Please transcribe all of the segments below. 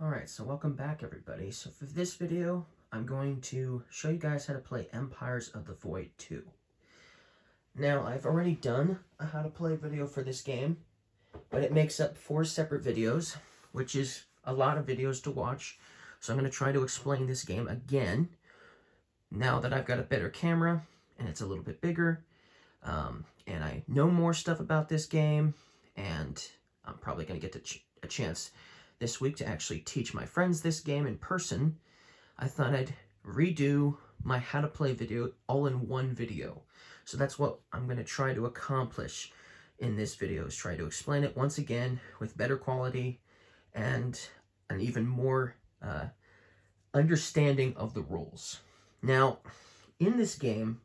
Alright, so welcome back everybody. So for this video, I'm going to show you guys how to play Empires of the Void 2. Now, I've already done a how to play video for this game, but it makes up 4 separate videos, which is a lot of videos to watch. So I'm going to try to explain this game again, now that I've got a better camera, and it's a little bit bigger, and I know more stuff about this game, and I'm probably going to get a chance this week to actually teach my friends this game in person. I thought I'd redo my how to play video all in one video. So that's what I'm going to try to accomplish in this video, is try to explain it once again with better quality and an even more understanding of the rules. Now, in this game,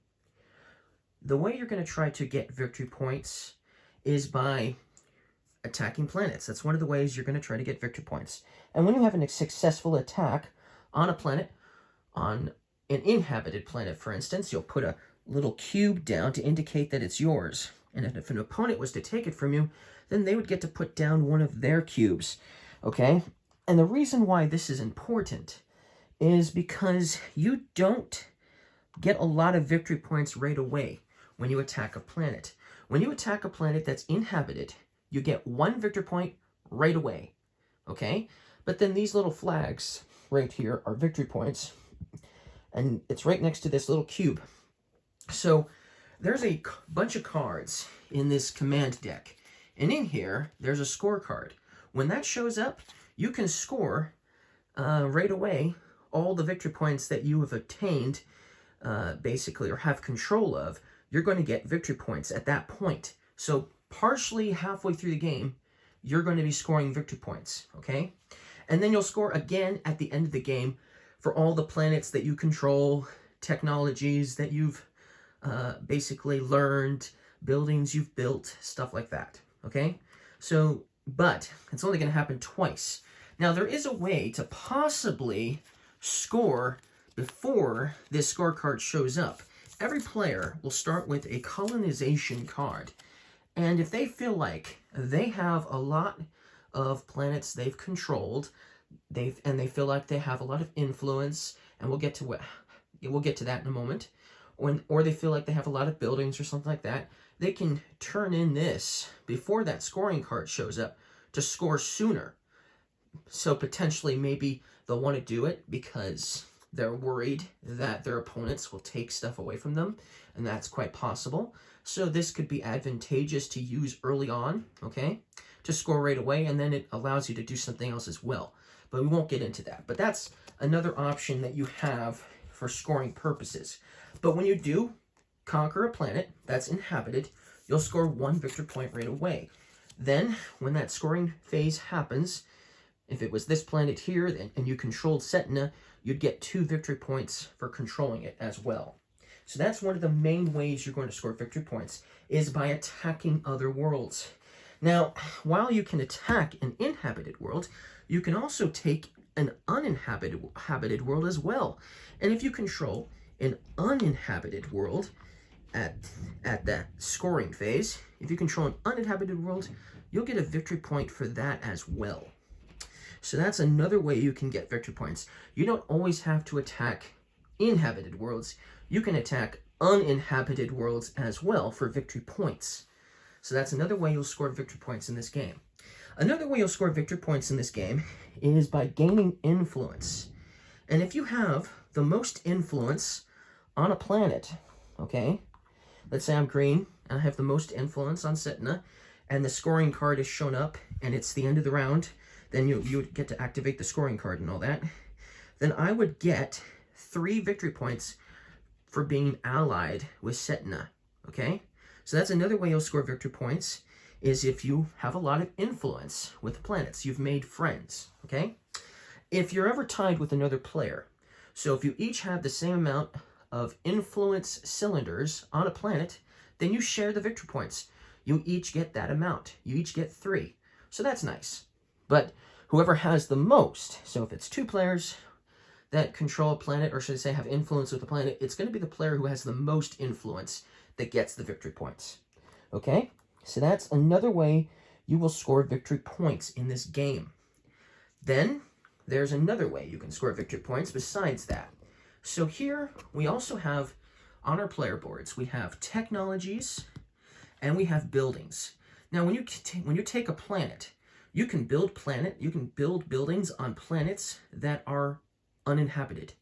the way you're going to try to get victory points is by attacking planets. That's one of the ways you're going to try to get victory points. And when you have a successful attack on a planet, on an inhabited planet, for instance, you'll put a little cube down to indicate that it's yours. And if an opponent was to take it from you, then they would get to put down one of their cubes. Okay? And the reason why this is important is because you don't get a lot of victory points right away when you attack a planet. When you attack a planet that's inhabited, you get 1 victory point right away, okay? But then these little flags right here are victory points, and it's right next to this little cube. So there's a bunch of cards in this command deck, and in here, there's a scorecard. When that shows up, you can score right away all the victory points that you have obtained, basically, or have control of. You're going to get victory points at that point. So partially halfway through the game, you're going to be scoring victory points, okay? And then you'll score again at the end of the game for all the planets that you control, technologies that you've basically learned, buildings you've built, stuff like that, okay? So, but it's only going to happen twice. Now, there is a way to possibly score before this scorecard shows up. Every player will start with a colonization card. And if they feel like they have a lot of planets they've controlled, and they feel like they have a lot of influence, and we'll get to that in a moment, or they feel like they have a lot of buildings or something like that, they can turn in this before that scoring card shows up to score sooner. So potentially maybe they'll want to do it because they're worried that their opponents will take stuff away from them, and that's quite possible. So this could be advantageous to use early on, okay, to score right away, and then it allows you to do something else as well. But we won't get into that. But that's another option that you have for scoring purposes. But when you do conquer a planet that's inhabited, you'll score 1 victory point right away. Then, when that scoring phase happens, if it was this planet here and you controlled Setna, you'd get 2 victory points for controlling it as well. So that's one of the main ways you're going to score victory points, is by attacking other worlds. Now, while you can attack an inhabited world, you can also take an uninhabited world as well. And if you control an uninhabited world at that scoring phase, if you control an uninhabited world, you'll get a victory point for that as well. So that's another way you can get victory points. You don't always have to attack inhabited worlds. You can attack uninhabited worlds as well for victory points. So that's another way you'll score victory points in this game. Another way you'll score victory points in this game is by gaining influence. And if you have the most influence on a planet, okay, let's say I'm green and I have the most influence on Setna, and the scoring card is shown up and it's the end of the round, then you would get to activate the scoring card and all that, then I would get 3 victory points for being allied with Setna, okay? So that's another way you'll score victory points, is if you have a lot of influence with planets. You've made friends, okay? If you're ever tied with another player, so if you each have the same amount of influence cylinders on a planet, then you share the victory points. You each get that amount. You each get 3. So that's nice. But whoever has the most, so if it's 2 players that control a planet, or should I say have influence with the planet, it's going to be the player who has the most influence that gets the victory points. Okay? So that's another way you will score victory points in this game. Then, there's another way you can score victory points besides that. So here we also have, on our player boards, we have technologies and we have buildings. Now when you take a planet, you can build buildings on planets that are uninhabited.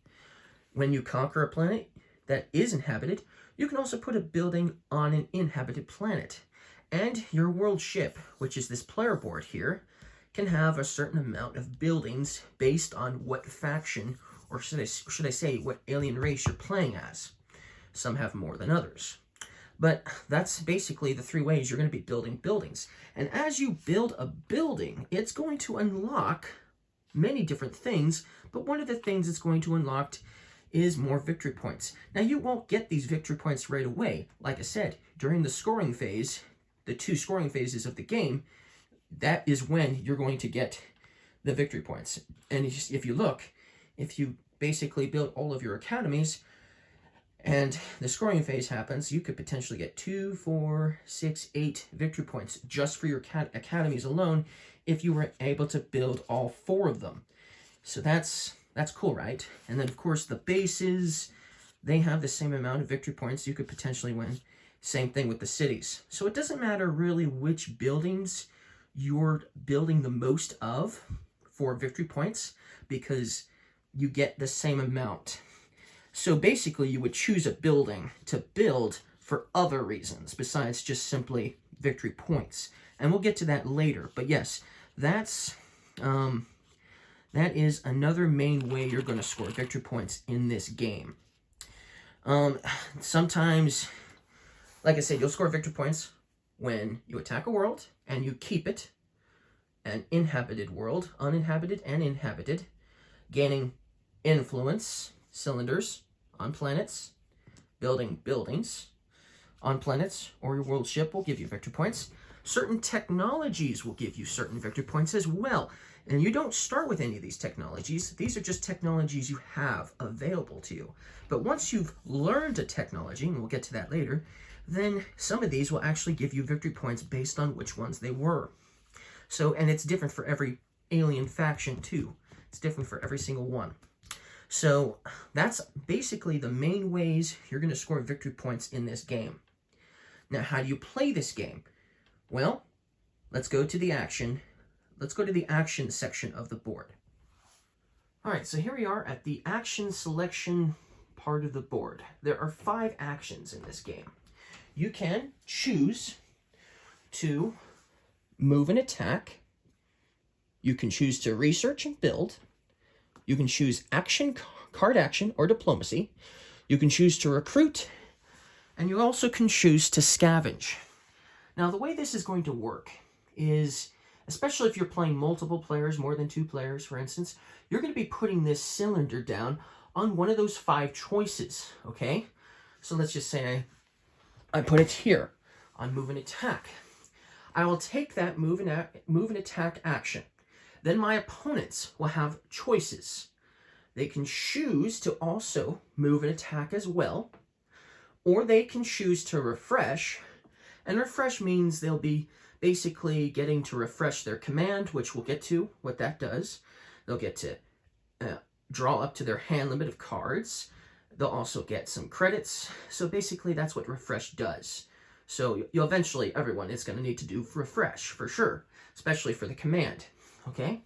When you conquer a planet that is inhabited, you can also put a building on an inhabited planet. And your world ship, which is this player board here, can have a certain amount of buildings based on what faction, or should I say what alien race you're playing as. Some have more than others. But that's basically the three ways you're going to be building buildings. And as you build a building, it's going to unlock many different things, but one of the things it's going to unlock is more victory points. Now, you won't get these victory points right away. Like I said, during the scoring phase, the 2 scoring phases of the game, that is when you're going to get the victory points. And if you look, if you basically build all of your academies and the scoring phase happens, you could potentially get 2, 4, 6, 8 victory points just for your academies alone if you were able to build all 4 of them. So that's cool, right? And then, of course, the bases, they have the same amount of victory points you could potentially win. Same thing with the cities. So it doesn't matter really which buildings you're building the most of for victory points, because you get the same amount. So basically, you would choose a building to build for other reasons besides just simply victory points. And we'll get to that later. But yes, that is another main way you're going to score victory points in this game. Sometimes, like I said, you'll score victory points when you attack a world and you keep it an inhabited world, uninhabited and inhabited, gaining influence cylinders on planets, building buildings on planets, or your world ship will give you victory points. Certain technologies will give you certain victory points as well. And you don't start with any of these technologies. These are just technologies you have available to you. But once you've learned a technology, and we'll get to that later, then some of these will actually give you victory points based on which ones they were. So, and it's different for every alien faction too. It's different for every single one. So that's basically the main ways you're going to score victory points in this game. Now, how do you play this game? Well, let's go to the action. Let's go to the action section of the board. All right, so here we are at the action selection part of the board. There are 5 actions in this game. You can choose to move and attack. You can choose to research and build. You can choose action, card action, or diplomacy. You can choose to recruit, and you also can choose to scavenge. Now, the way this is going to work is, especially if you're playing multiple players, more than 2 players, for instance, you're going to be putting this cylinder down on one of those 5 choices, okay? So let's just say I put it here on move and attack. I will take that move and attack action. Then my opponents will have choices. They can choose to also move and attack as well, or they can choose to refresh, and refresh means they'll be basically getting to refresh their command, which we'll get to what that does. They'll get to draw up to their hand limit of cards. They'll also get some credits. So basically that's what refresh does. So you'll eventually, everyone is going to need to do refresh for sure, especially for the command, okay?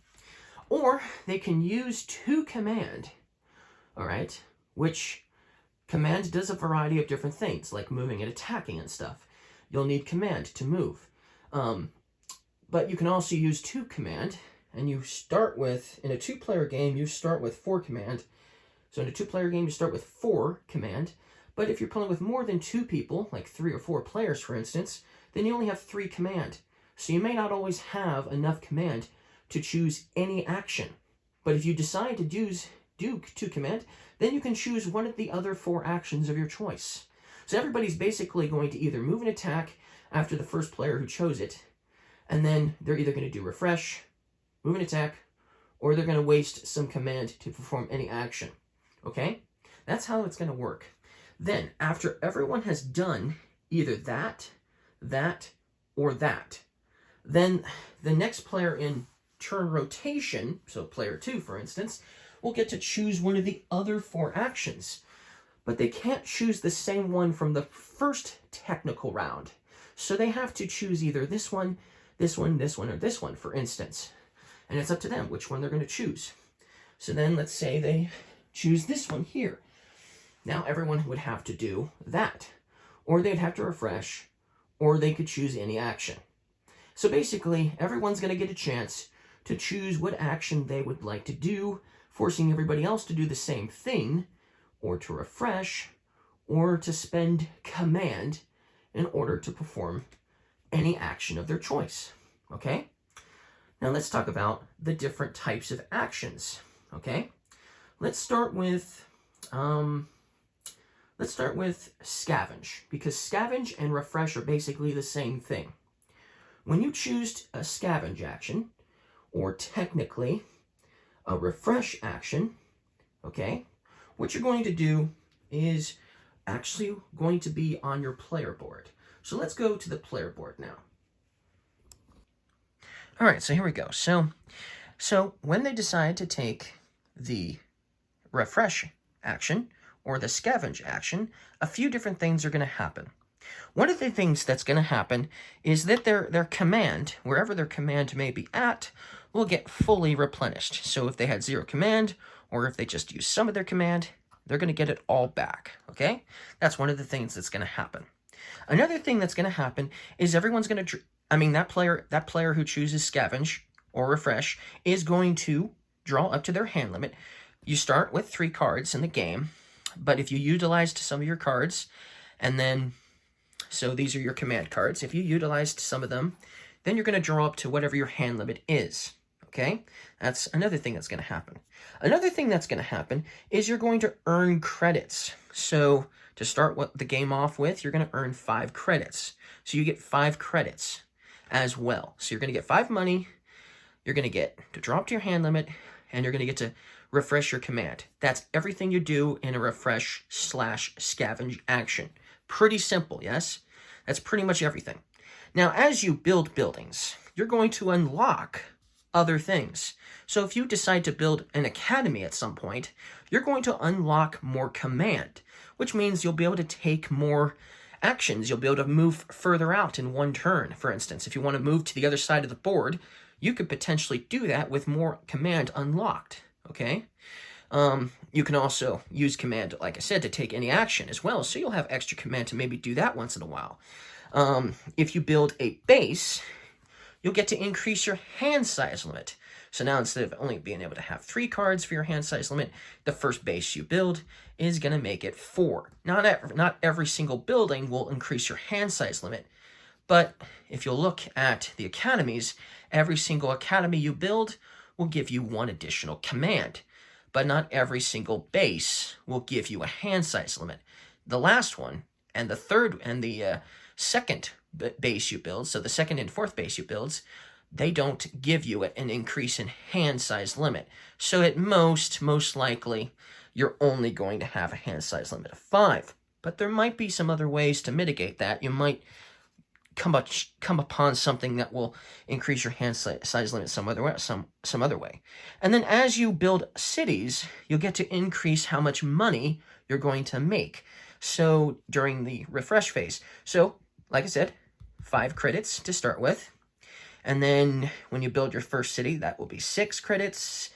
Or they can use to command, all right, which command does a variety of different things, like moving and attacking and stuff. You'll need command to move. But you can also use to command, and you start with, in a 2-player game, you start with 4 command. So in a 2-player game, you start with 4 command. But if you're playing with more than 2 people, like 3 or 4 players, for instance, then you only have 3 command. So you may not always have enough command to choose any action. But if you decide to do to command, then you can choose one of the other 4 actions of your choice. So everybody's basically going to either move and attack after the first player who chose it, and then they're either going to do refresh, move and attack, or they're going to waste some command to perform any action. Okay? That's how it's going to work. Then, after everyone has done either that, or that, then the next player in turn rotation, so player 2, for instance, will get to choose one of the other 4 actions. But they can't choose the same one from the first technical round. So they have to choose either this one, this one, this one, or this one, for instance. And it's up to them which one they're going to choose. So then let's say they choose this one here. Now everyone would have to do that. Or they'd have to refresh, or they could choose any action. So basically, everyone's going to get a chance to choose what action they would like to do, forcing everybody else to do the same thing, or to refresh, or to spend command in order to perform any action of their choice. Okay? Now let's talk about the different types of actions. Okay? Let's start with scavenge, because scavenge and refresh are basically the same thing. When you choose a scavenge action, or technically a refresh action, okay, what you're going to do is actually going to be on your player board. So let's go to the player board now. All right, so here we go. So when they decide to take the refresh action or the scavenge action, a few different things are going to happen. One of the things that's going to happen is that their command, wherever their command may be at, will get fully replenished. So if they had 0 command, or if they just use some of their command, they're going to get it all back, okay? That's one of the things that's going to happen. Another thing that's going to happen is everyone's going to, that player who chooses scavenge or refresh is going to draw up to their hand limit. You start with 3 cards in the game, but if you utilized some of your cards, and then, so these are your command cards, if you utilized some of them, then you're going to draw up to whatever your hand limit is. Okay, that's another thing that's going to happen. Another thing that's going to happen is you're going to earn credits. So to start the game off with, you're going to earn 5 credits. So you get 5 credits as well. So you're going to get 5 money, you're going to get to drop to your hand limit, and you're going to get to refresh your command. That's everything you do in a refresh/scavenge action. Pretty simple, yes? That's pretty much everything. Now, as you build buildings, you're going to unlock other things. So if you decide to build an academy at some point, you're going to unlock more command, which means you'll be able to take more actions. You'll be able to move further out in one turn. For instance, if you want to move to the other side of the board, you could potentially do that with more command unlocked, okay? You can also use command, like I said, to take any action as well, so you'll have extra command to maybe do that once in a while. If you build a base, you'll get to increase your hand size limit. So now instead of only being able to have 3 cards for your hand size limit, the first base you build is going to make it 4. Not every single building will increase your hand size limit, but if you'll look at the academies, every single academy you build will give you 1 additional command, but not every single base will give you a hand size limit. The last one, and the third, and the second base you build, so the second and fourth base you build, they don't give you an increase in hand size limit. So at most likely, you're only going to have a hand size limit of 5. But there might be some other ways to mitigate that. You might come upon something that will increase your hand size limit some other way. And then as you build cities, you'll get to increase how much money you're going to make. So during the refresh phase. So, like I said, 5 credits to start with. And then when you build your first city, that will be 6 credits.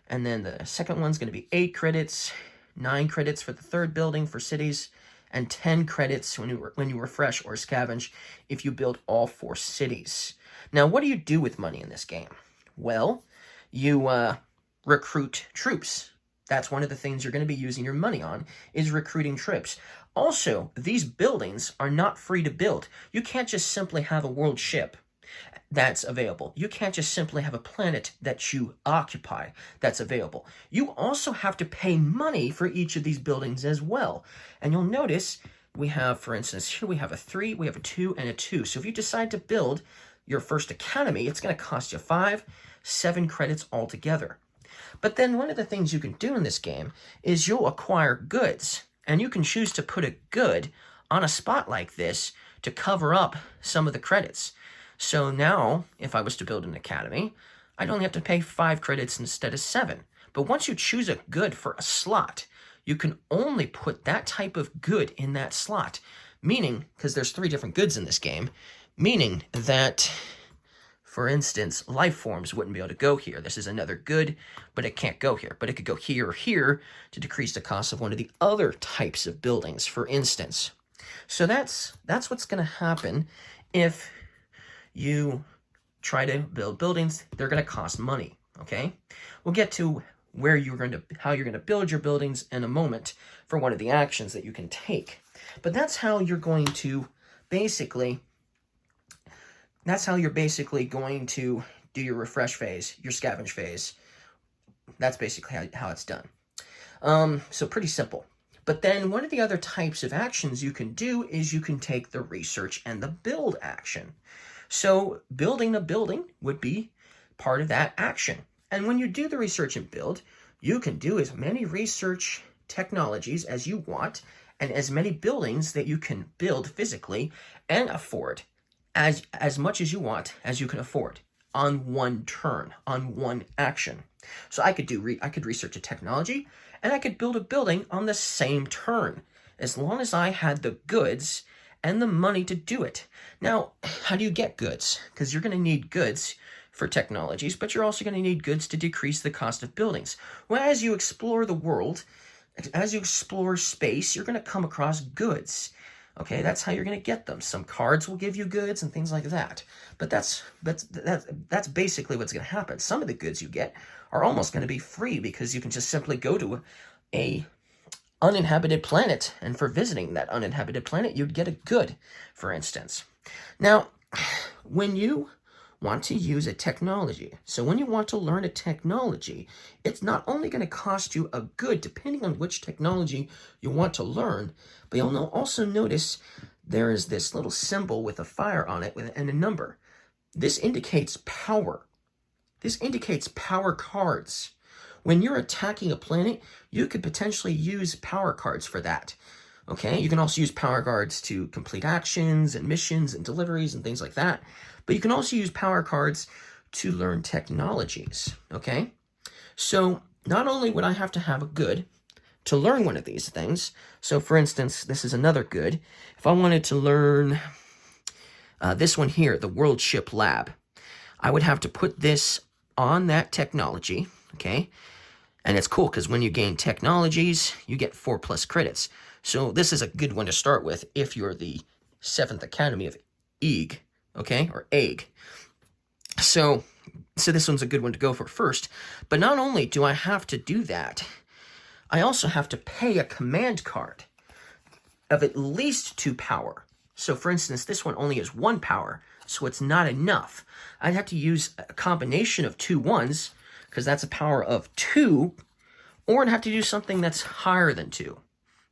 And then the second one's going to be 8 credits, 9 credits for the third building for cities, and 10 credits when you refresh or scavenge if you build all 4 cities. Now, what do you do with money in this game? Well, you recruit troops. That's one of the things you're going to be using your money on, is recruiting troops. Also, these buildings are not free to build. You can't just simply have a world ship that's available. You can't just simply have a planet that you occupy that's available. You also have to pay money for each of these buildings as well. And you'll notice we have, for instance, here we have a 3, we have a 2, and a 2. So if you decide to build your first academy, it's going to cost you 5, 7 credits altogether. But then one of the things you can do in this game is you'll acquire goods. And you can choose to put a good on a spot like this to cover up some of the credits. So now, if I was to build an academy, I'd only have to pay 5 credits instead of 7. But once you choose a good for a slot, you can only put that type of good in that slot. Meaning, because there's 3 different goods in this game, meaning that, for instance, life forms wouldn't be able to go here. This is another good, but it can't go here. But it could go here or here to decrease the cost of one of the other types of buildings, for instance. So that's what's going to happen if you try to build buildings. They're going to cost money, okay? We'll get to how you're going to build your buildings in a moment for one of the actions that you can take. But that's how you're going to basically going to do your refresh phase, your scavenge phase. That's basically how it's done. So pretty simple. But then one of the other types of actions you can do is you can take the research and the build action. So building a building would be part of that action. And when you do the research and build, you can do as many research technologies as you want and as many buildings that you can build physically and afford as much as you want as you can afford on one turn, on one action. So I could research a technology and I could build a building on the same turn as long as I had the goods and the money to do it. Now, how do you get goods? Because you're going to need goods for technologies, but you're also going to need goods to decrease the cost of buildings. Well, as you explore the world, as you explore space, you're going to come across goods. Okay, that's how you're going to get them. Some cards will give you goods and things like that. But that's basically what's going to happen. Some of the goods you get are almost going to be free because you can just simply go to a uninhabited planet, and for visiting that uninhabited planet, you'd get a good, for instance. Now, when you want to use a technology, so when you want to learn a technology, it's not only going to cost you a good, depending on which technology you want to learn, but you'll also notice there is this little symbol with a fire on it and a number. This indicates power. This indicates power cards. When you're attacking a planet, you could potentially use power cards for that. Okay, you can also use power cards to complete actions and missions and deliveries and things like that. But you can also use power cards to learn technologies. Okay, so not only would I have to have a good to learn one of these things. So for instance, this is another good. If I wanted to learn this one here, the World Ship Lab, I would have to put this on that technology. Okay, and it's cool because when you gain technologies, you get 4+ credits. So this is a good one to start with if you're the 7th Academy of EG, okay, or EG. So this one's a good one to go for first. But not only do I have to do that, I also have to pay a command card of at least 2 power. So for instance, this one only has 1 power, so it's not enough. I'd have to use a combination of 2 ones, because that's a power of 2, or I'd have to do something that's higher than 2,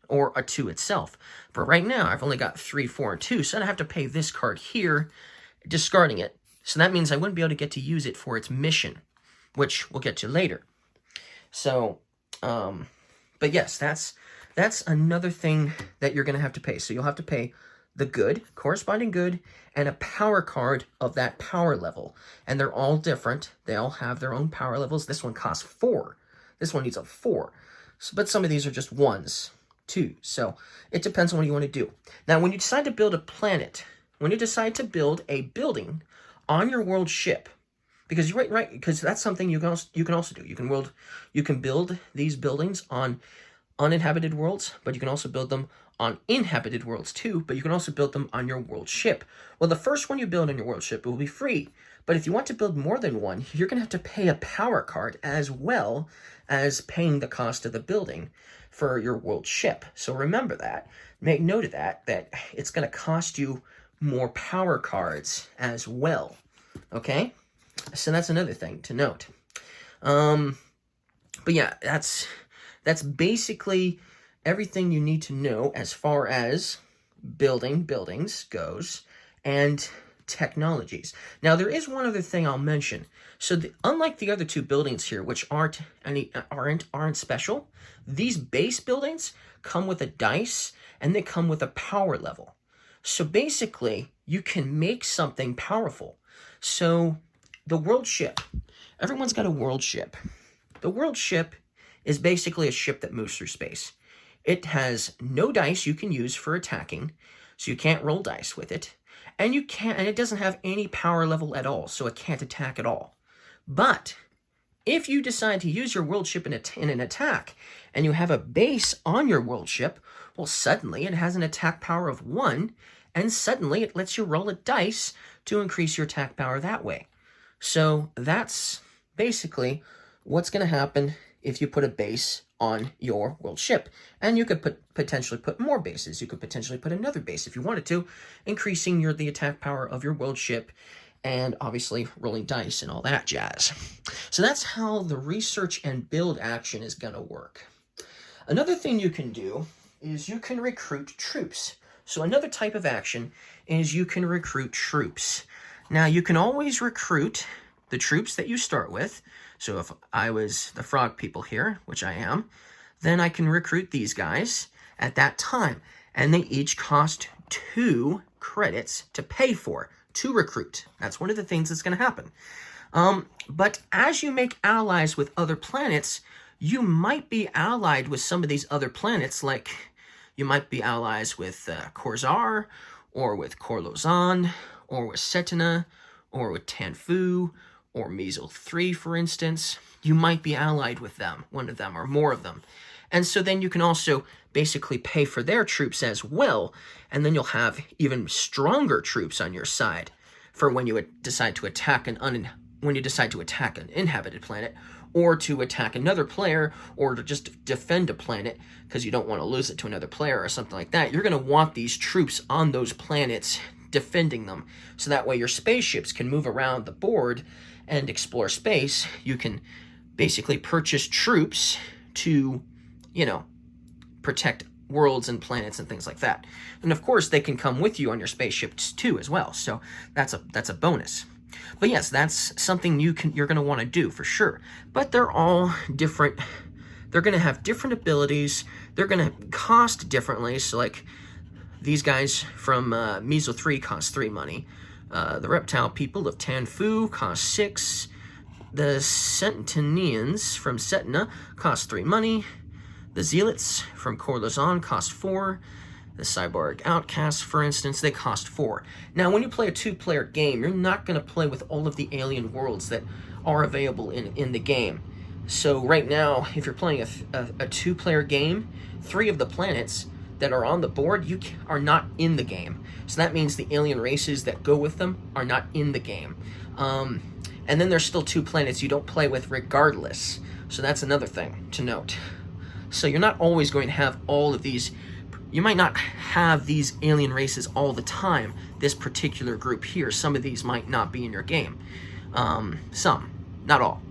or a 2 itself. But right now, I've only got 3, 4, and 2, so I'd have to pay this card here, discarding it. So that means I wouldn't be able to get to use it for its mission, which we'll get to later. So, but yes, that's another thing that you're going to have to pay. So you'll have to pay the good, corresponding good, and a power card of that power level. And they're all different. They all have their own power levels. This one costs 4. This one needs a 4. So, but some of these are just 1s, 2. So it depends on what you want to do. Now, when you decide to build a planet, when you decide to build a building on your world ship, because because that's something you can also do. You can build these buildings on uninhabited worlds, but you can also build them on inhabited worlds too, but you can also build them on your world ship. Well, the first one you build on your world ship will be free, but if you want to build more than one, you're going to have to pay a power card as well as paying the cost of the building for your world ship. So remember that. Make note of that it's going to cost you more power cards as well. Okay? So that's another thing to note. But yeah, that's basically everything you need to know as far as building buildings goes and technologies. Now, there is one other thing I'll mention. So unlike the other 2 buildings here, which aren't special, these base buildings come with a dice and they come with a power level. So basically, you can make something powerful. So the world ship, everyone's got a world ship. The world ship is basically a ship that moves through space. It has no dice you can use for attacking, so you can't roll dice with it. And it doesn't have any power level at all, so it can't attack at all. But if you decide to use your world ship in an attack, and you have a base on your world ship, well, suddenly it has an attack power of 1, and suddenly it lets you roll a dice to increase your attack power that way. So that's basically what's going to happen if you put a base on your world ship. And you could potentially put more bases. You could potentially put another base if you wanted to, increasing the attack power of your world ship, and obviously rolling dice and all that jazz. So that's how the research and build action is going to work. Another thing you can do is you can recruit troops. So another type of action is you can recruit troops. Now, you can always recruit the troops that you start with. So if I was the frog people here, which I am, then I can recruit these guys at that time. And they each cost 2 credits to pay for, to recruit. That's one of the things that's going to happen. But as you make allies with other planets, you might be allied with some of these other planets, like you might be allies with Korzar, or with Corlozan, or with Setna, or with Tanfu, or Measle 3, for instance. You might be allied with them, one of them, or more of them. And so then you can also basically pay for their troops as well, and then you'll have even stronger troops on your side for when you decide to attack an inhabited planet, or to attack another player, or to just defend a planet because you don't want to lose it to another player or something like that. You're going to want these troops on those planets defending them, so that way your spaceships can move around the board and explore space. You can basically purchase troops to, protect worlds and planets and things like that. And of course, they can come with you on your spaceships too as well. So that's a bonus. But yes, that's something you're going to want to do for sure. But they're all different. They're going to have different abilities. They're going to cost differently. So like these guys from Measle 3 cost 3 money. The reptile people of Tanfu cost 6. The Centenians from Setna cost 3 money. The Zealots from Corlozan cost 4. The Cyborg Outcasts, for instance, they cost 4. Now, when you play a 2-player game, you're not going to play with all of the alien worlds that are available in the game. So right now, if you're playing a 2-player game, 3 of the planets that are on the board are not in the game. So that means the alien races that go with them are not in the game. And then there's still 2 planets you don't play with regardless. So that's another thing to note. So you're not always going to have all of these. You might not have these alien races all the time, this particular group here. Some of these might not be in your game. Some, not all.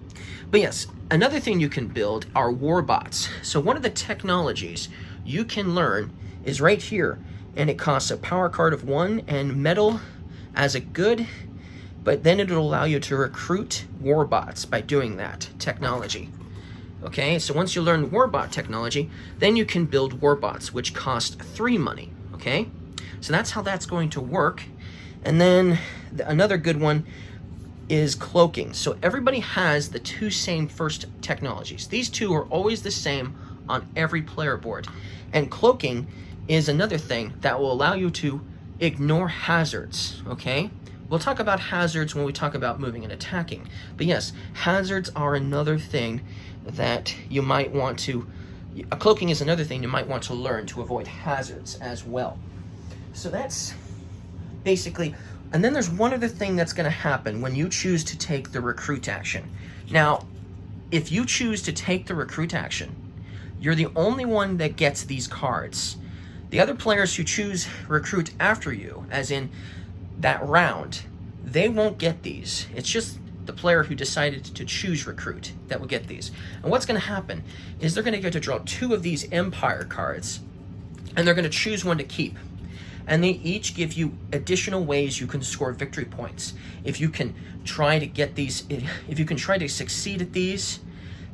But yes, another thing you can build are warbots. So one of the technologies you can learn is right here, and it costs a power card of 1 and metal as a good, but then it'll allow you to recruit warbots by doing that technology. Okay, so once you learn warbot technology, then you can build warbots, which cost 3 money, okay? So that's how that's going to work. And then another good one is cloaking. So everybody has the 2 same first technologies. These 2 are always the same on every player board. And cloaking is another thing that will allow you to ignore hazards, okay? We'll talk about hazards when we talk about moving and attacking. But yes, hazards are another thing that you might want to... Cloaking is another thing you might want to learn to avoid hazards as well. So that's basically... And then there's one other thing that's going to happen when you choose to take the recruit action. Now, if you choose to take the recruit action, you're the only one that gets these cards. The other players who choose recruit after you, as in that round, they won't get these. It's just the player who decided to choose recruit that will get these. And what's going to happen is they're going to get to draw 2 of these Empire cards, and they're going to choose one to keep. And they each give you additional ways you can score victory points. If you can try to get these, if you can try to succeed at these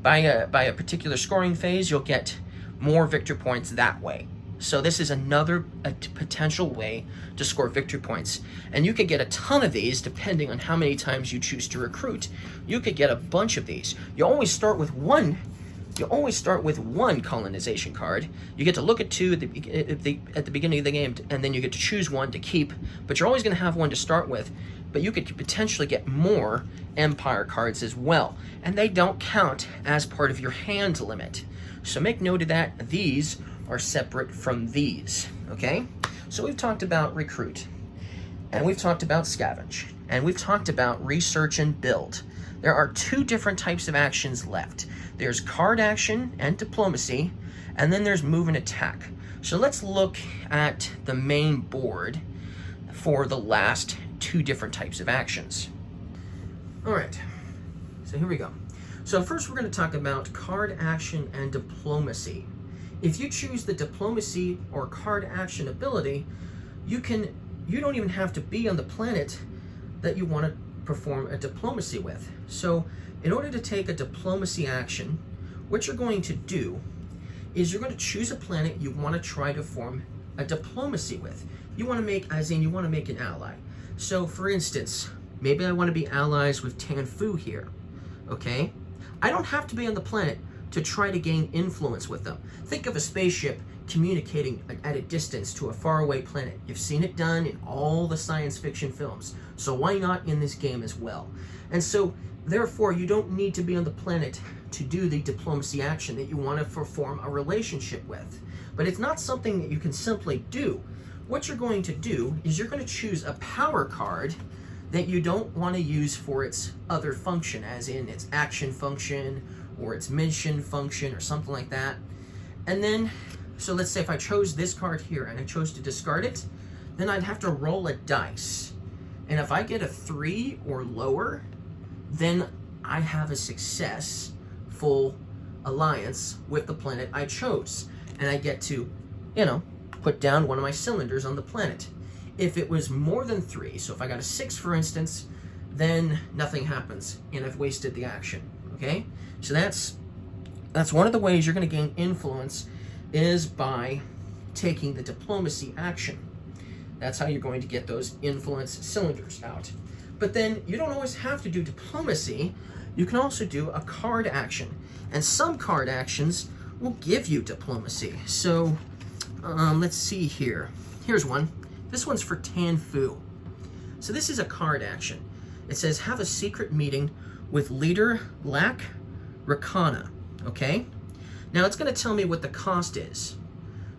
by a particular scoring phase, you'll get more victory points that way. So this is another potential way to score victory points. And you could get a ton of these depending on how many times you choose to recruit. You could get a bunch of these. You always start with one. You always start with one colonization card. You get to look at two at the beginning of the game, and then you get to choose one to keep. But you're always going to have one to start with. But you could potentially get more Empire cards as well. And they don't count as part of your hand limit. So make note of that. These are separate from these, okay? So we've talked about recruit, and we've talked about scavenge, and we've talked about research and build. There are two different types of actions left. There's card action and diplomacy, and then there's move and attack. So let's look at the main board for the last two different types of actions. All right, so here we go. So first we're going to talk about card action and diplomacy. If you choose the diplomacy or card action ability, you don't even have to be on the planet that you want to perform a diplomacy with. So in order to take a diplomacy action, what you're going to do is you're going to choose a planet you want to try to form a diplomacy with. You want to make, as in you want to make an ally. So for instance, maybe I want to be allies with Tanfu here, okay? I don't have to be on the planet to try to gain influence with them. Think of a spaceship communicating at a distance to a faraway planet. You've seen it done in all the science fiction films, so why not in this game as well? And so, therefore, you don't need to be on the planet to do the diplomacy action that you want to form a relationship with. But it's not something that you can simply do. What you're going to do is you're going to choose a power card that you don't want to use for its other function, as in its action function, or its mission function, or something like that. And then, so let's say if I chose this card here and I chose to discard it, then I'd have to roll a dice. And if I get a 3 or lower, then I have a successful alliance with the planet I chose. And I get to, put down one of my cylinders on the planet. If it was more than 3, so if I got a 6, for instance, then nothing happens, and I've wasted the action, okay? So that's one of the ways you're going to gain influence, is by taking the diplomacy action. That's how you're going to get those influence cylinders out. But then you don't always have to do diplomacy. You can also do a card action. And some card actions will give you diplomacy. So let's see here. Here's one. This one's for Tanfu. So this is a card action. It says, have a secret meeting with leader Lak Rakana, okay? Now it's going to tell me what the cost is.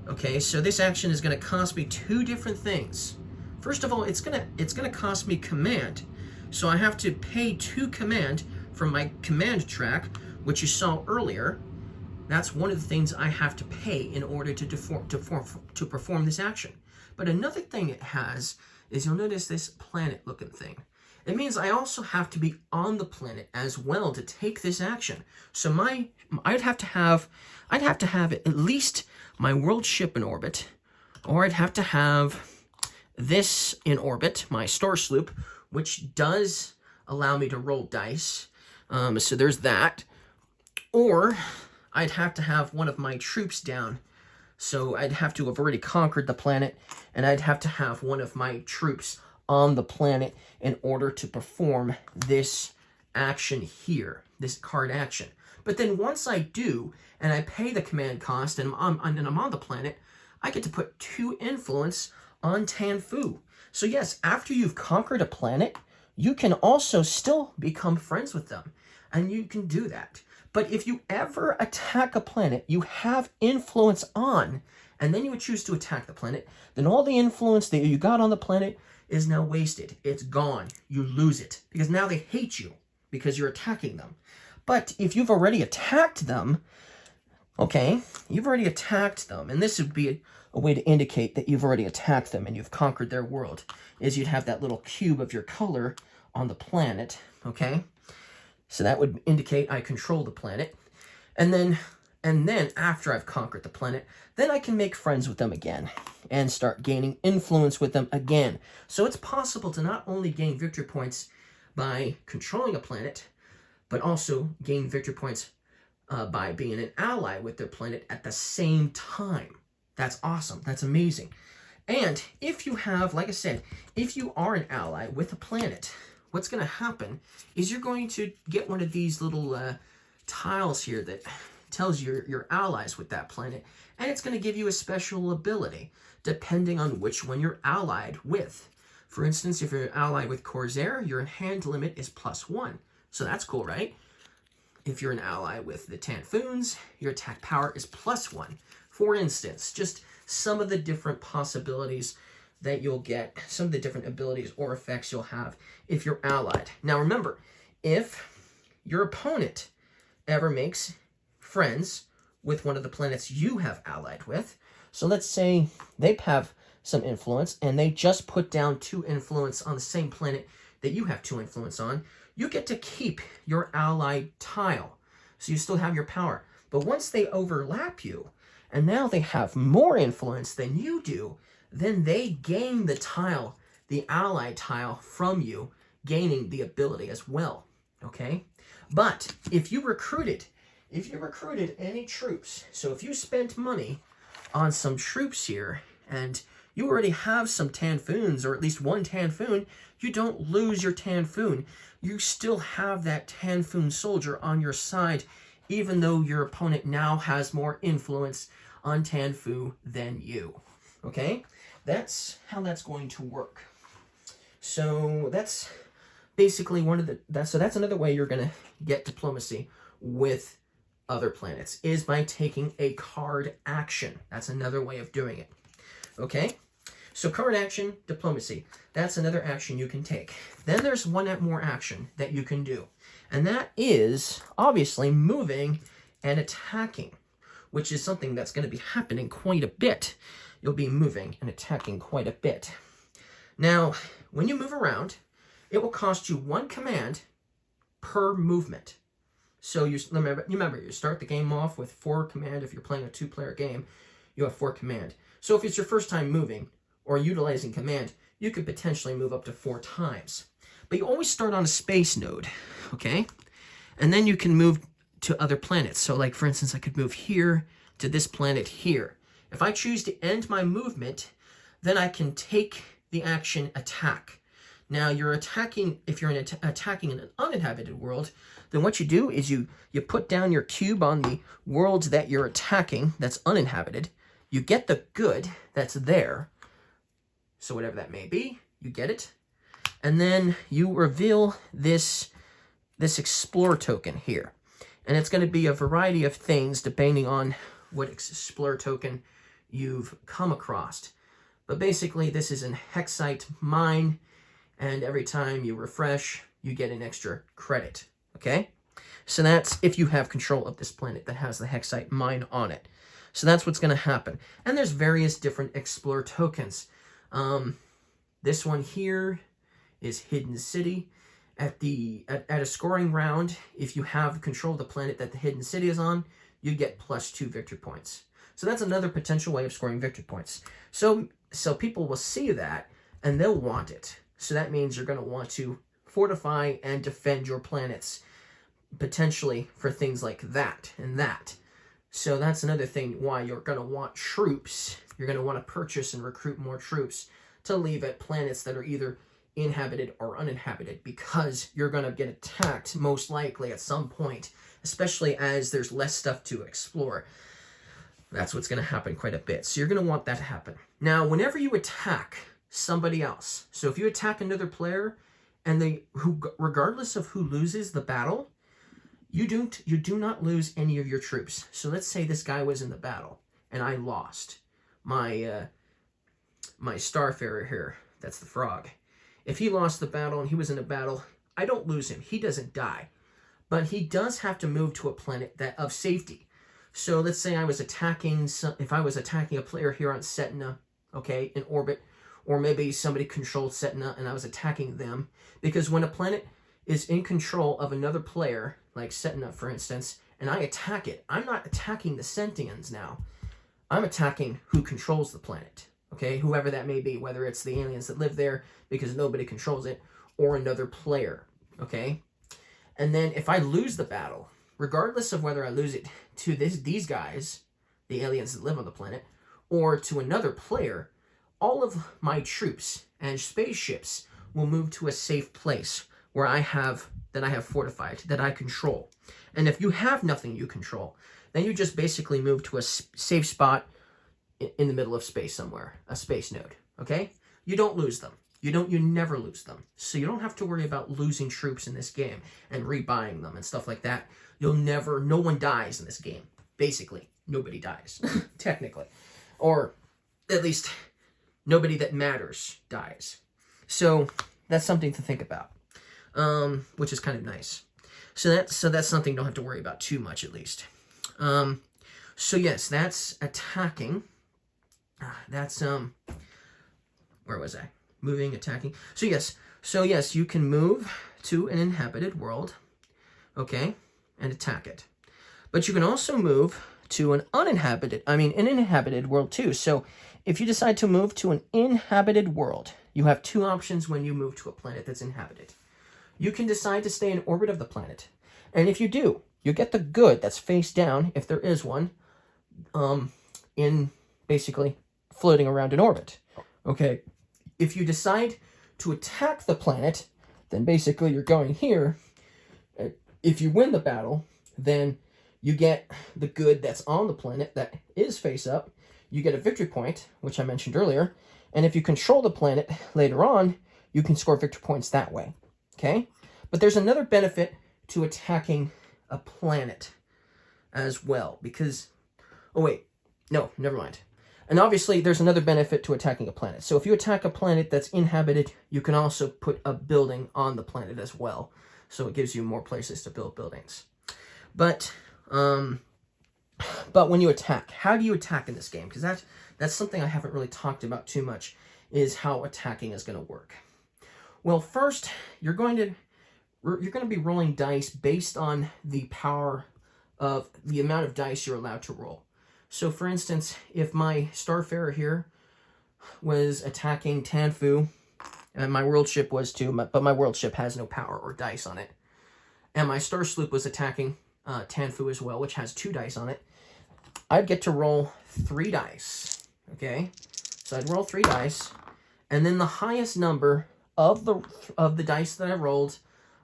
Okay, so this action is going to cost me 2 different things. First of all, it's going to cost me command. So I have to pay 2 command from my command track, which you saw earlier. That's one of the things I have to pay in order to perform this action. But another thing it has is, you'll notice this planet looking thing. It means I also have to be on the planet as well to take this action. So I'd have to have at least my world ship in orbit, or I'd have to have this in orbit, my star sloop, which does allow me to roll dice. So there's that. Or I'd have to have one of my troops down. So I'd have to have already conquered the planet, and I'd have to have one of my troops on the planet in order to perform this action here, this card action. But then once I do, and I pay the command cost, and I'm on the planet, I get to put 2 influence on Tanfu. So yes, after you've conquered a planet, you can also still become friends with them, and you can do that. But if you ever attack a planet you have influence on, and then you would choose to attack the planet, then all the influence that you got on the planet is now wasted. It's gone. You lose it. Because now they hate you because you're attacking them. But if you've already attacked them, okay, you've already attacked them, and this would be a way to indicate that you've already attacked them and you've conquered their world, is you'd have that little cube of your color on the planet, okay? So that would indicate I control the planet. And then after I've conquered the planet, then I can make friends with them again and start gaining influence with them again. So it's possible to not only gain victory points by controlling a planet, but also gain victory points by being an ally with their planet at the same time. That's awesome. That's amazing. And if you have, like I said, if you are an ally with a planet, what's going to happen is you're going to get one of these little tiles here that tells you you're allies with that planet, and it's going to give you a special ability depending on which one you're allied with. For instance, if you're allied with Corsair, your hand limit is +1. So that's cool, right? If you're an ally with the Tanfoons, your attack power is +1. For instance, just some of the different possibilities that you'll get, some of the different abilities or effects you'll have if you're allied. Now remember, if your opponent ever makes friends with one of the planets you have allied with, so let's say they have some influence and they just put down 2 influence on the same planet that you have 2 influence on, you get to keep your allied tile. So you still have your power. But once they overlap you, and now they have more influence than you do, then they gain the tile, the ally tile from you, gaining the ability as well, okay? But if you recruited any troops, so if you spent money on some troops here, and you already have some Tanfoons, or at least one Tanfoon, you don't lose your Tanfoon. You still have that Tanfoon soldier on your side, even though your opponent now has more influence on Tanfu than you. Okay? That's how that's going to work. So that's basically that's another way you're going to get diplomacy with other planets, is by taking a card action. That's another way of doing it. Okay? So card action, diplomacy. That's another action you can take. Then there's one more action that you can do. And that is, obviously, moving and attacking, which is something that's going to be happening quite a bit. You'll be moving and attacking quite a bit. Now, when you move around, it will cost you 1 command per movement. So you remember, you start the game off with 4 command. If you're playing a 2-player game, you have 4 command. So if it's your first time moving or utilizing command, you could potentially move up to 4 times. But you always start on a space node, okay? And then you can move to other planets. So like, for instance, I could move here to this planet here. If I choose to end my movement, then I can take the action attack. Now you're attacking, if you're attacking in an uninhabited world, then what you do is you put down your cube on the world that you're attacking that's uninhabited. You get the good that's there. So whatever that may be, you get it. And then you reveal this Explore token here. And it's going to be a variety of things depending on what Explore token you've come across. But basically, this is an Hexite mine, and every time you refresh, you get an extra credit, okay? So that's if you have control of this planet that has the Hexite mine on it. So that's what's going to happen. And there's various different Explore tokens. This one here is Hidden City. At a scoring round, if you have control of the planet that the Hidden City is on, you get +2 victory points. So that's another potential way of scoring victory points. So people will see that, and they'll want it. So that means you're going to want to fortify and defend your planets, potentially for things like that and that. So that's another thing why you're going to want troops. You're going to want to purchase and recruit more troops to leave at planets that are either inhabited or uninhabited, because you're going to get attacked most likely at some point, especially as there's less stuff to explore. That's what's going to happen quite a bit. So you're going to want that to happen. Now, whenever you attack somebody else, so if you attack another player, and regardless of who loses the battle, you do not lose any of your troops. So let's say this guy was in the battle, and I lost my Starfarer here. That's the frog. If he lost the battle and he was in a battle, I don't lose him. He doesn't die. But he does have to move to a planet of safety. So let's say I was attacking, if I was attacking a player here on Setna, okay, in orbit, or maybe somebody controlled Setna and I was attacking them. Because when a planet is in control of another player, like Setna, for instance, and I attack it, I'm not attacking the Sentians now. I'm attacking who controls the planet. Okay, whoever that may be, whether it's the aliens that live there because nobody controls it, or another player, okay? And then if I lose the battle, regardless of whether I lose it to these guys, the aliens that live on the planet, or to another player, all of my troops and spaceships will move to a safe place where I have fortified, that I control. And if you have nothing you control, then you just basically move to a safe spot in the middle of space somewhere, a space node, okay? You don't lose them. You never lose them. So you don't have to worry about losing troops in this game and rebuying them and stuff like that. No one dies in this game. Basically, nobody dies, technically. Or at least nobody that matters dies. So that's something to think about, which is kind of nice. So that's something you don't have to worry about too much, at least. So yes, that's attacking. That's where was I? Moving, attacking. So yes, you can move to an inhabited world, okay, and attack it. But you can also move to an inhabited world too. So if you decide to move to an inhabited world, you have two options when you move to a planet that's inhabited. You can decide to stay in orbit of the planet. And if you do, you get the good that's face down, if there is one, in basically floating around in orbit. Okay, if you decide to attack the planet, then basically you're going here. If you win the battle, then you get the good that's on the planet that is face up. You get a victory point, which I mentioned earlier. And if you control the planet later on, you can score victory points that way. Okay? But there's another benefit to attacking a planet as well. Because, oh wait, no, never mind. And obviously, there's another benefit to attacking a planet. So if you attack a planet that's inhabited, you can also put a building on the planet as well. So it gives you more places to build buildings. But when you attack, how do you attack in this game? Because that's something I haven't really talked about too much, is how attacking is going to work. Well, first, you're going to be rolling dice based on the power of the amount of dice you're allowed to roll. So, for instance, if my Starfarer here was attacking Tanfu, and my world ship was too, but my world ship has no power or dice on it, and my Star Sloop was attacking Tanfu as well, which has 2 dice on it, I'd get to roll 3 dice, okay? So I'd roll 3 dice, and then the highest number of the dice that I rolled,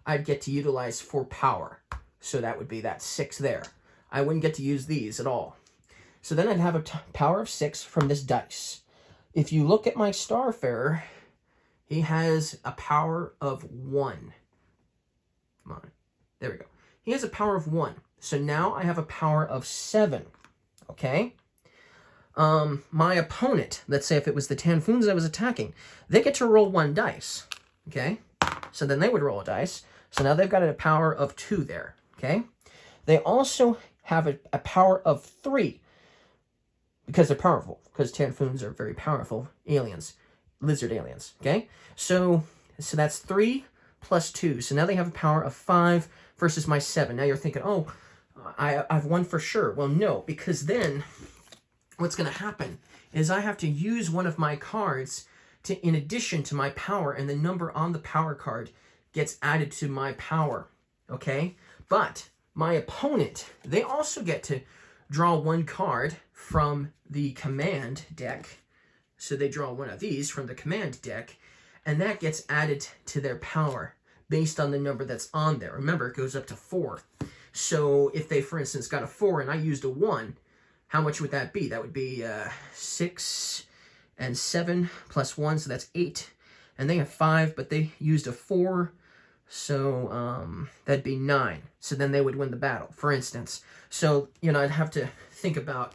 I'd get to utilize for power. So that would be that 6 there. I wouldn't get to use these at all. So then I'd have a power of 6 from this dice. If you look at my Starfarer, he has a power of 1. Come on. There we go. He has a power of 1. So now I have a power of 7. Okay? My opponent, let's say if it was the Tanfoons I was attacking, they get to roll 1 dice. Okay? So then they would roll a dice. So now they've got a power of 2 there. Okay? They also have a power of 3. Because they're powerful. Because Tanfoons are very powerful aliens. Lizard aliens. Okay? So that's 3 plus 2. So now they have a power of 5 versus my 7. Now you're thinking, oh, I've won for sure. Well, no. Because then what's going to happen is I have to use one of my cards in addition to my power. And the number on the power card gets added to my power. Okay? But my opponent, they also get to draw 1 card from the command deck. So they draw 1 of these from the command deck, and that gets added to their power based on the number that's on there. Remember, it goes up to 4. So if they, for instance, got a 4 and I used a 1, how much would that be? That would be 6 and 7 plus 1, so that's 8. And they have 5, but they used a 4, so that'd be 9. So then they would win the battle, for instance. So, I'd have to think about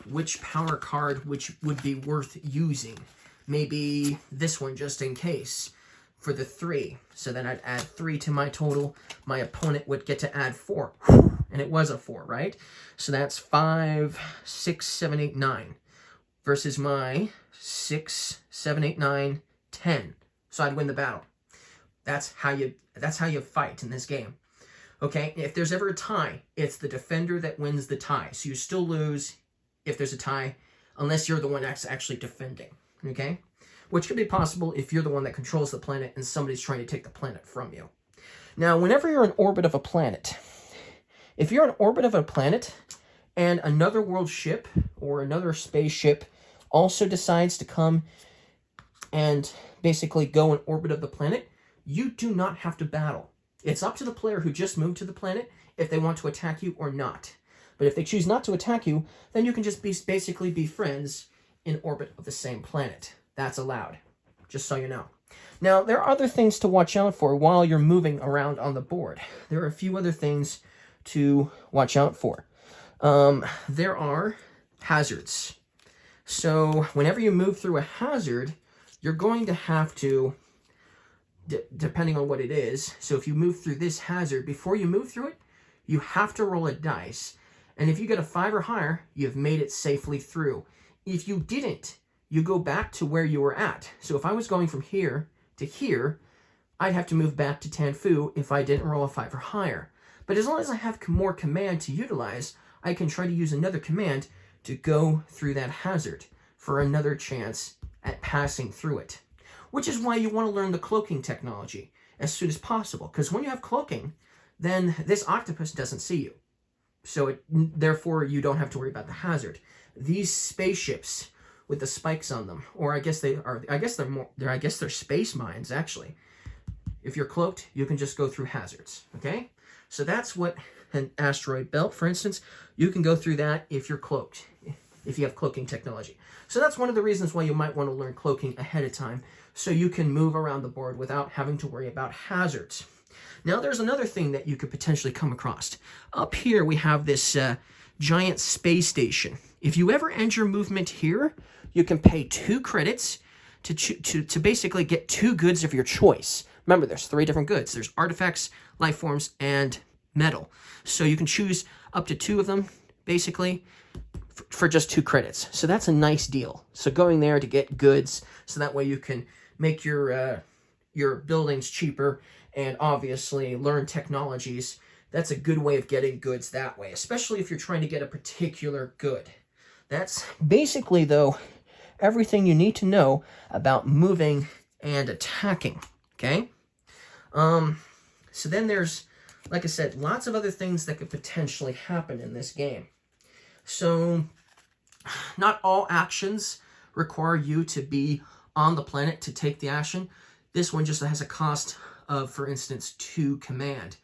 which power card which would be worth using. Maybe this one just in case for the 3. So then I'd add 3 to my total. My opponent would get to add 4. And it was a 4, right? So that's 5, 6, 7, 8, 9. Versus my 6, 7, 8, 9, 10. So I'd win the battle. That's how you fight in this game. Okay, if there's ever a tie, it's the defender that wins the tie. So you still lose if there's a tie, unless you're the one that's actually defending. Okay? Which could be possible if you're the one that controls the planet and somebody's trying to take the planet from you. Now, whenever you're in orbit of a planet, if you're in orbit of a planet and another world ship or another spaceship also decides to come and basically go in orbit of the planet, you do not have to battle. It's up to the player who just moved to the planet if they want to attack you or not. But if they choose not to attack you, then you can just basically be friends in orbit of the same planet. That's allowed, just so you know. Now, there are other things to watch out for while you're moving around on the board. There are a few other things to watch out for. There are hazards. So whenever you move through a hazard, you're going to have to, depending on what it is, so if you move through this hazard, before you move through it, you have to roll a dice. And if you get a 5 or higher, you've made it safely through. If you didn't, you go back to where you were at. So if I was going from here to here, I'd have to move back to Tanfu if I didn't roll a 5 or higher. But as long as I have more command to utilize, I can try to use another command to go through that hazard for another chance at passing through it. Which is why you want to learn the cloaking technology as soon as possible. Because when you have cloaking, then this octopus doesn't see you. So therefore, you don't have to worry about the hazard. These spaceships with the spikes on them, or I guess they're space mines actually. If you're cloaked, you can just go through hazards. Okay, so that's what an asteroid belt, for instance, you can go through that if you're cloaked, if you have cloaking technology. So that's one of the reasons why you might want to learn cloaking ahead of time, so you can move around the board without having to worry about hazards. Now, there's another thing that you could potentially come across. Up here, we have this giant space station. If you ever end your movement here, you can pay 2 credits to basically get 2 goods of your choice. Remember, there's 3 different goods. There's artifacts, life forms, and metal. So you can choose up to 2 of them, basically, for just 2 credits. So that's a nice deal. So going there to get goods, so that way you can make your buildings cheaper and obviously learn technologies. That's a good way of getting goods that way, especially if you're trying to get a particular good. That's basically, though, everything you need to know about moving and attacking, okay? So then there's, like I said, lots of other things that could potentially happen in this game. So not all actions require you to be on the planet to take the action. This one just has a cost of, for instance, 2 command.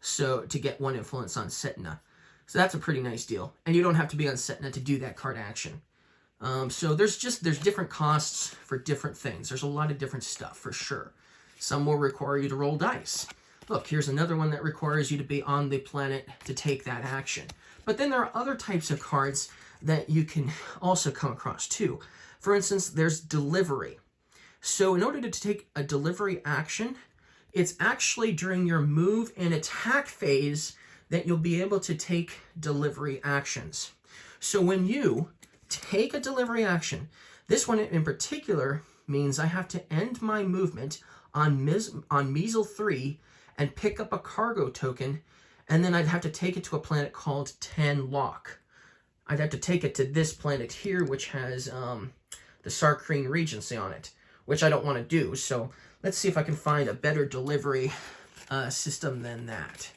So to get 1 influence on Setna. So that's a pretty nice deal. And you don't have to be on Setna to do that card action. So there's different costs for different things. There's a lot of different stuff for sure. Some will require you to roll dice. Look, here's another one that requires you to be on the planet to take that action. But then there are other types of cards that you can also come across too. For instance, there's delivery. So in order to take a delivery action, it's actually during your move and attack phase that you'll be able to take delivery actions. So when you take a delivery action, this one in particular means I have to end my movement on Measle 3 and pick up a cargo token, and then I'd have to take it to a planet called Ten Lock. I'd have to take it to this planet here, which has the Sarkreen Regency on it, which I don't want to do. So let's see if I can find a better delivery system than that.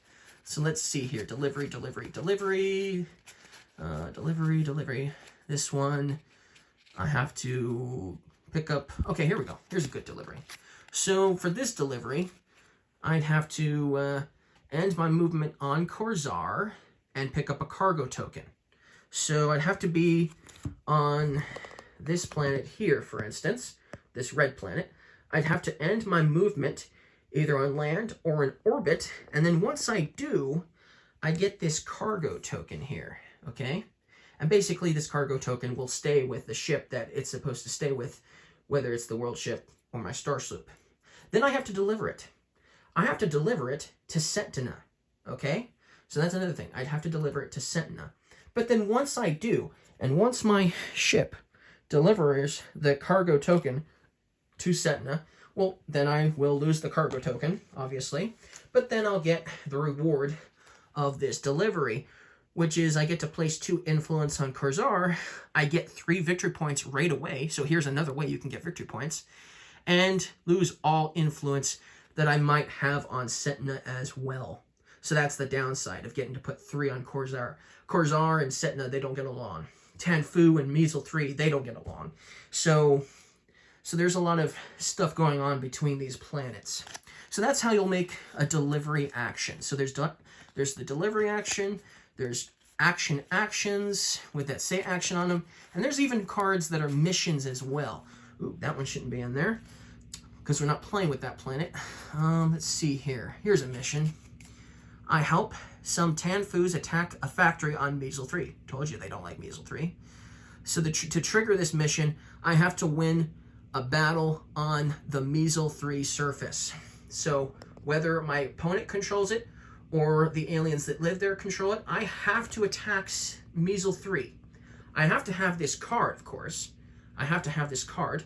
So let's see here. Delivery. This one, I have to pick up. Okay, here we go. Here's a good delivery. So for this delivery, I'd have to end my movement on Korzar and pick up a cargo token. So I'd have to be on this planet here, for instance, this red planet. I'd have to end my movement either on land or in orbit, and then once I do, I get this cargo token here, okay? And basically this cargo token will stay with the ship that it's supposed to stay with, whether it's the world ship or my star sloop. Then I have to deliver it. I have to deliver it to Setna, okay? So that's another thing. I'd have to deliver it to Setna. But then once I do, and once my ship delivers the cargo token to Setna, well, then I will lose the cargo token, obviously. But then I'll get the reward of this delivery, which is I get to place 2 influence on Korzar. I get 3 victory points right away. So here's another way you can get victory points. And lose all influence that I might have on Setna as well. So that's the downside of getting to put 3 on Korzar. Korzar and Setna, they don't get along. Tanfu and Measle 3, they don't get along. So there's a lot of stuff going on between these planets. So that's how you'll make a delivery action. So there's the delivery action, there's actions with that say action on them, and there's even cards that are missions as well. Ooh, that one shouldn't be in there because we're not playing with that planet. Let's see here. Here's a mission. I help some Tanfus attack a factory on Measle 3. Told you they don't like Measle 3. So to trigger this mission, I have to win a battle on the Measle 3 surface. So whether my opponent controls it or the aliens that live there control it, I have to attack Measle 3. I have to have this card, of course. I have to have this card,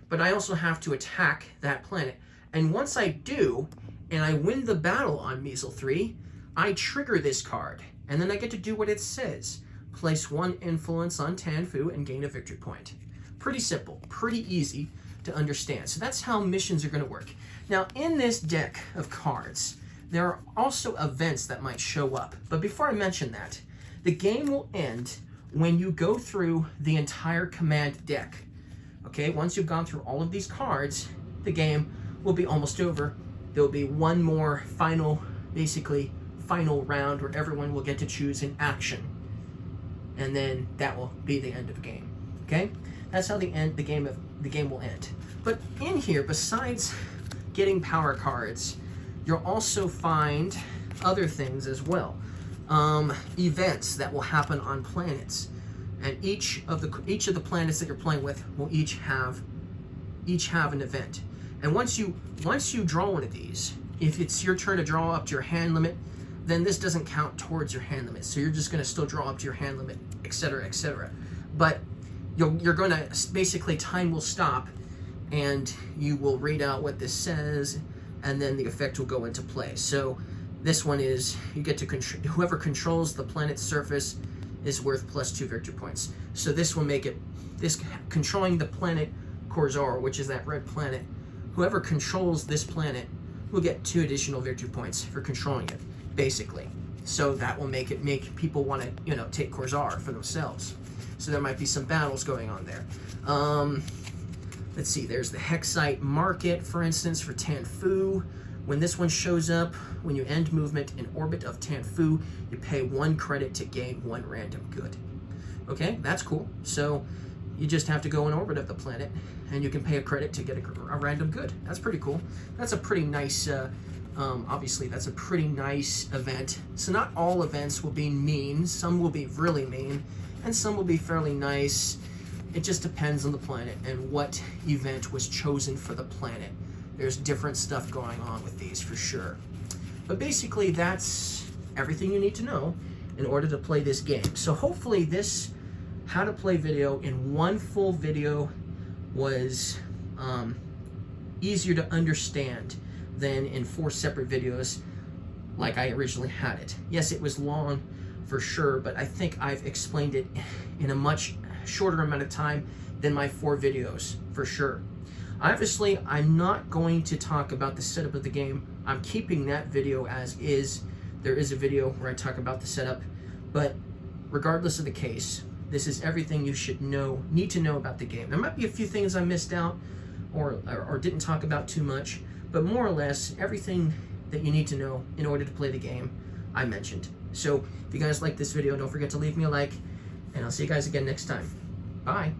but I also have to attack that planet. And once I do, and I win the battle on Measle 3, I trigger this card, and then I get to do what it says. Place 1 influence on Tanfu and gain a victory point. Pretty simple, pretty easy to understand. So that's how missions are going to work. Now, in this deck of cards, there are also events that might show up. But before I mention that, the game will end when you go through the entire command deck. Okay, once you've gone through all of these cards, the game will be almost over. There will be one more final round where everyone will get to choose an action. And then that will be the end of the game. Okay? That's how the game will end. But in here, besides getting power cards, you'll also find other things as well. Events that will happen on planets, and each of the planets that you're playing with will each have an event. And once you draw one of these, if it's your turn to draw up to your hand limit, then this doesn't count towards your hand limit. So you're just going to still draw up to your hand limit, etc., etc. But you're going to basically, time will stop, and you will read out what this says, and then the effect will go into play. So this one is, you get to whoever controls the planet's surface is worth +2 victory points. So this will make it, controlling the planet Korzor, which is that red planet, whoever controls this planet will get 2 additional victory points for controlling it, basically. So that will make people want to, take Korzor for themselves. So there might be some battles going on there. Let's see, there's the Hexite Market, for instance, for Tanfu. When this one shows up, when you end movement in orbit of Tanfu, you pay 1 credit to gain 1 random good. Okay, that's cool. So you just have to go in orbit of the planet, and you can pay a credit to get a random good. That's pretty cool. That's a pretty nice, obviously, that's a pretty nice event. So not all events will be mean. Some will be really mean, and some will be fairly nice. It just depends on the planet and what event was chosen for the planet. There's different stuff going on with these for sure. But basically, that's everything you need to know in order to play this game. So hopefully this how to play video in one full video was easier to understand than in 4 separate videos like I originally had it. Yes, it was long for sure, but I think I've explained it in a much shorter amount of time than my 4 videos for sure. Obviously, I'm not going to talk about the setup of the game. I'm keeping that video as is. There is a video where I talk about the setup, but regardless of the case, this is everything you should need to know about the game. There might be a few things I missed out or didn't talk about too much, but more or less everything that you need to know in order to play the game I mentioned. So if you guys like this video, don't forget to leave me a like, and I'll see you guys again next time. Bye.